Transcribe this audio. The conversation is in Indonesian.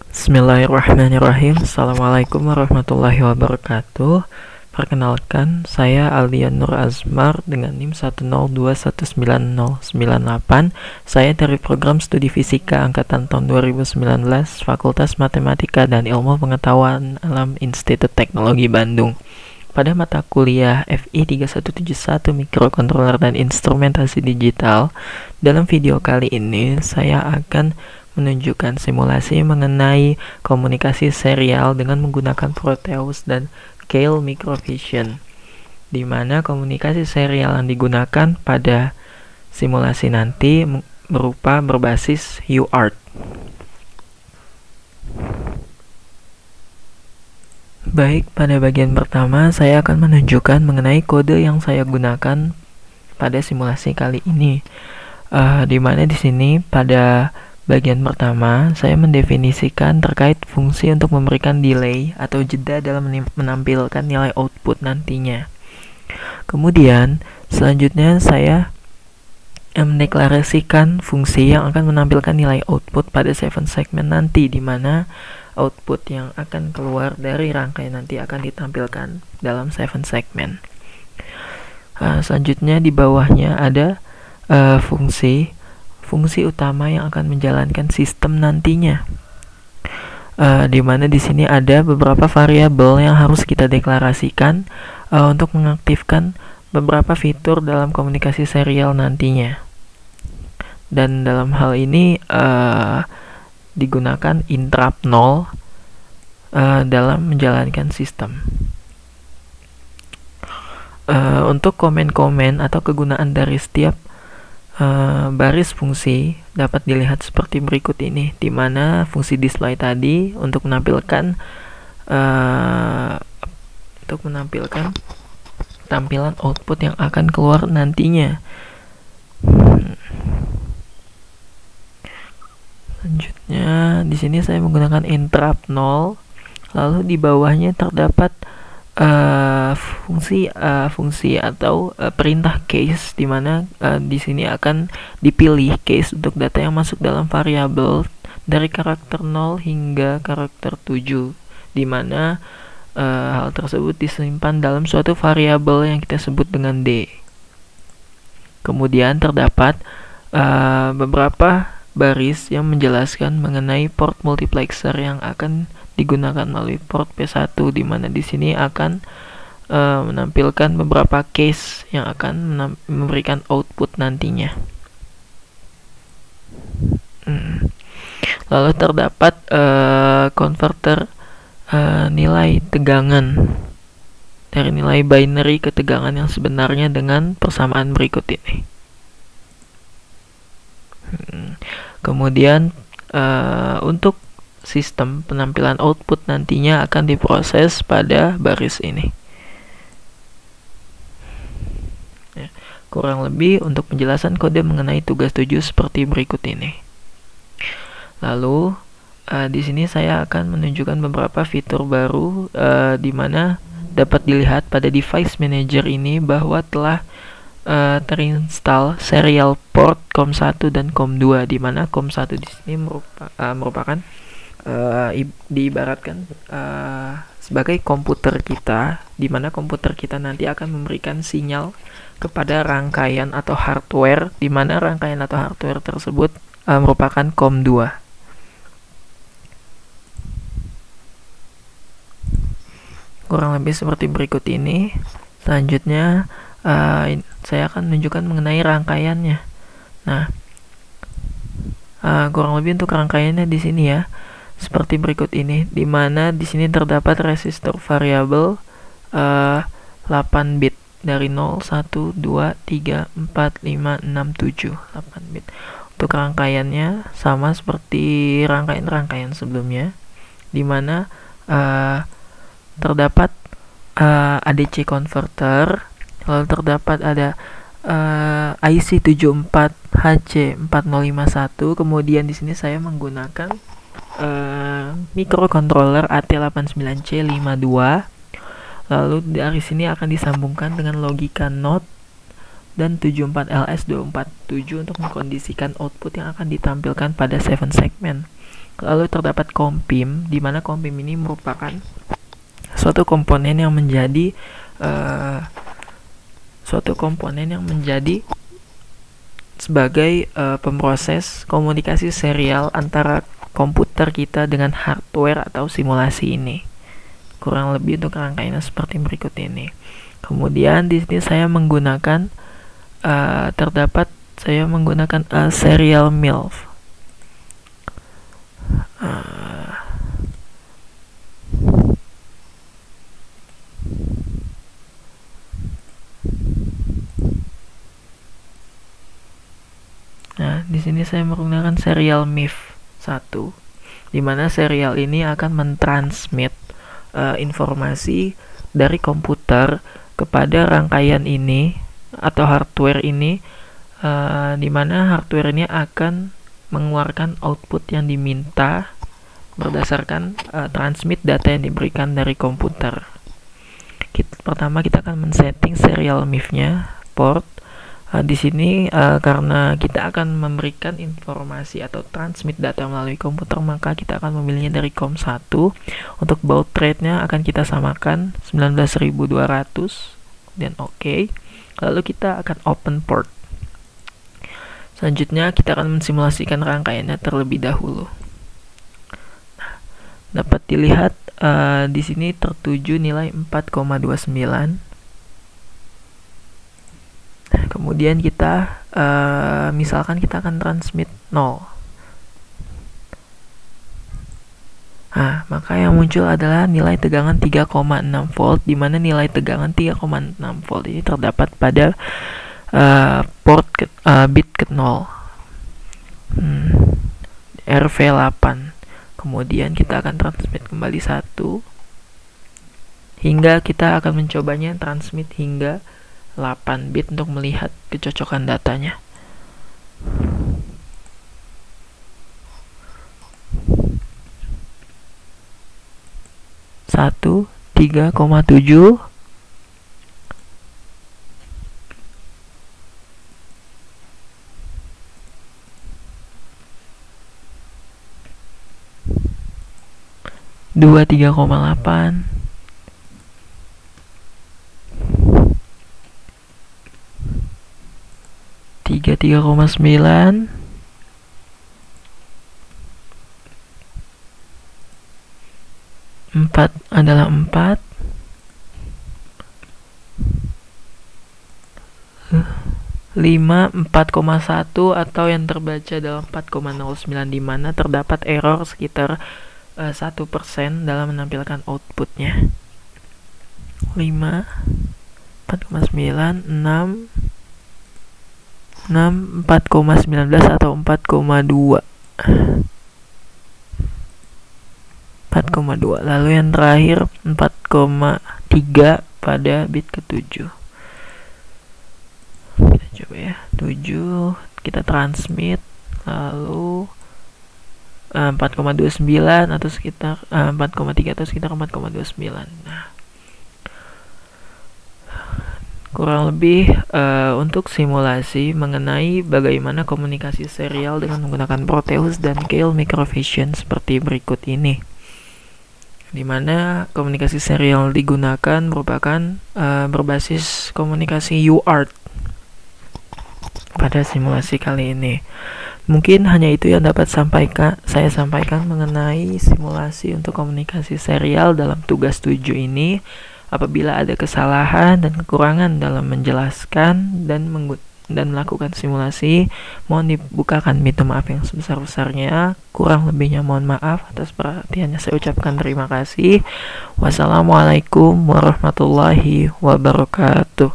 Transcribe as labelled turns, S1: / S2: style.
S1: Bismillahirrahmanirrahim. Assalamualaikum warahmatullahi wabarakatuh. Perkenalkan, saya Aldian Nur Azmar dengan NIM 1021998. Saya dari program studi fisika angkatan tahun 2019, Fakultas Matematika dan Ilmu Pengetahuan Alam Institut Teknologi Bandung. Pada mata kuliah FI 3171 Mikrokontroler dan Instrumentasi Digital, dalam video kali ini saya akan menunjukkan simulasi mengenai komunikasi serial dengan menggunakan Proteus dan Keil Microvision, di mana komunikasi serial yang digunakan pada simulasi nanti berupa berbasis UART. Baik, pada bagian pertama saya akan menunjukkan mengenai kode yang saya gunakan pada simulasi kali ini, di mana di sini pada bagian pertama, saya mendefinisikan terkait fungsi untuk memberikan delay atau jeda dalam menampilkan nilai output nantinya. Kemudian, selanjutnya saya mendeklarasikan fungsi yang akan menampilkan nilai output pada 7 segmen nanti, di mana output yang akan keluar dari rangkaian nanti akan ditampilkan dalam 7 segmen. Selanjutnya di bawahnya ada fungsi utama yang akan menjalankan sistem nantinya, di mana di sini ada beberapa variabel yang harus kita deklarasikan untuk mengaktifkan beberapa fitur dalam komunikasi serial nantinya. Dan dalam hal ini digunakan interrupt 0 dalam menjalankan sistem. Untuk komen-komen atau kegunaan dari setiap baris fungsi dapat dilihat seperti berikut ini, di mana fungsi display tadi untuk menampilkan tampilan output yang akan keluar nantinya. Selanjutnya di sini saya menggunakan interrupt 0, lalu di bawahnya terdapat fungsi atau perintah case, di mana di sini akan dipilih case untuk data yang masuk dalam variabel dari karakter 0 hingga karakter 7, di mana hal tersebut disimpan dalam suatu variabel yang kita sebut dengan D. Kemudian terdapat beberapa baris yang menjelaskan mengenai port multiplexer yang akan digunakan melalui port P1, di mana di sini akan menampilkan beberapa case yang akan memberikan output nantinya. Lalu terdapat konverter nilai tegangan dari nilai binary ke tegangan yang sebenarnya dengan persamaan berikut ini. Kemudian untuk sistem penampilan output nantinya akan diproses pada baris ini. Kurang lebih untuk penjelasan kode mengenai tugas 7 seperti berikut ini. Lalu di sini saya akan menunjukkan beberapa fitur baru, di mana dapat dilihat pada device manager ini bahwa telah terinstall serial port COM1 dan COM2, di mana COM1 di sini merupakan diibaratkan sebagai komputer kita, di mana komputer kita nanti akan memberikan sinyal kepada rangkaian atau hardware, di mana rangkaian atau hardware tersebut merupakan COM2. Kurang lebih seperti berikut ini. Selanjutnya saya akan menunjukkan mengenai rangkaiannya. Nah, kurang lebih untuk rangkaiannya di sini ya, seperti berikut ini, di mana di sini terdapat resistor variabel 8 bit dari 0, 1, 2, 3, 4, 5, 6, 7, 8 bit. Untuk rangkaiannya sama seperti rangkaian sebelumnya, di mana terdapat ADC converter, lalu terdapat ada IC 74HC4051. Kemudian di sini saya menggunakan microcontroller AT89C52. Lalu dari sini akan disambungkan dengan logika NOT dan 74LS247 untuk mengkondisikan output yang akan ditampilkan pada 7 segmen. Lalu terdapat COM-PIM, di mana COM-PIM ini merupakan suatu komponen yang menjadi sebagai pemroses komunikasi serial antara komputer kita dengan hardware atau simulasi ini. Kurang lebih untuk rangkaiannya seperti berikut ini. Kemudian di sini saya menggunakan serial MILF. Nah, di sini saya menggunakan serial MIF 1, di mana serial ini akan mentransmit informasi dari komputer kepada rangkaian ini atau hardware ini, di mana hardware ini akan mengeluarkan output yang diminta berdasarkan transmit data yang diberikan dari komputer. Pertama kita akan men-setting serial MIF-nya, port. Di sini karena kita akan memberikan informasi atau transmit data melalui komputer, maka kita akan memilihnya dari COM1. Untuk baud rate-nya akan kita samakan 19200 dan oke. Lalu kita akan open port. Selanjutnya kita akan mensimulasikan rangkaiannya terlebih dahulu. Nah, dapat dilihat di sini tertuju nilai 4,29. Kemudian kita misalkan kita akan transmit 0. Nah, maka yang muncul adalah nilai tegangan 3,6 volt, di mana nilai tegangan 3,6 volt ini terdapat pada port bit ke-0, RV8. Kemudian kita akan transmit kembali 1 hingga kita akan mencobanya transmit hingga 8 bit untuk melihat kecocokan datanya. Satu 3,7 2 3,8 3,9 4 adalah 4 5 4,1 atau yang terbaca dalam 4,09, di mana terdapat error sekitar 1% dalam menampilkan outputnya. 5 4,9 6 4,19 atau 4,2. Lalu yang terakhir 4,3 pada bit ke-7. Kita coba ya, 7 kita transmit, lalu 4,29 atau sekitar 4,3 atau sekitar 4,29. Nah, kurang lebih untuk simulasi mengenai bagaimana komunikasi serial dengan menggunakan Proteus dan Keil Microvision seperti berikut ini, di mana komunikasi serial digunakan merupakan berbasis komunikasi UART pada simulasi kali ini. Mungkin hanya itu yang dapat saya sampaikan mengenai simulasi untuk komunikasi serial dalam tugas 7 ini. Apabila ada kesalahan dan kekurangan dalam menjelaskan dan melakukan simulasi, mohon dibukakan pintu maaf yang sebesar-besarnya. Kurang lebihnya mohon maaf. Atas perhatiannya saya ucapkan terima kasih. Wassalamualaikum warahmatullahi wabarakatuh.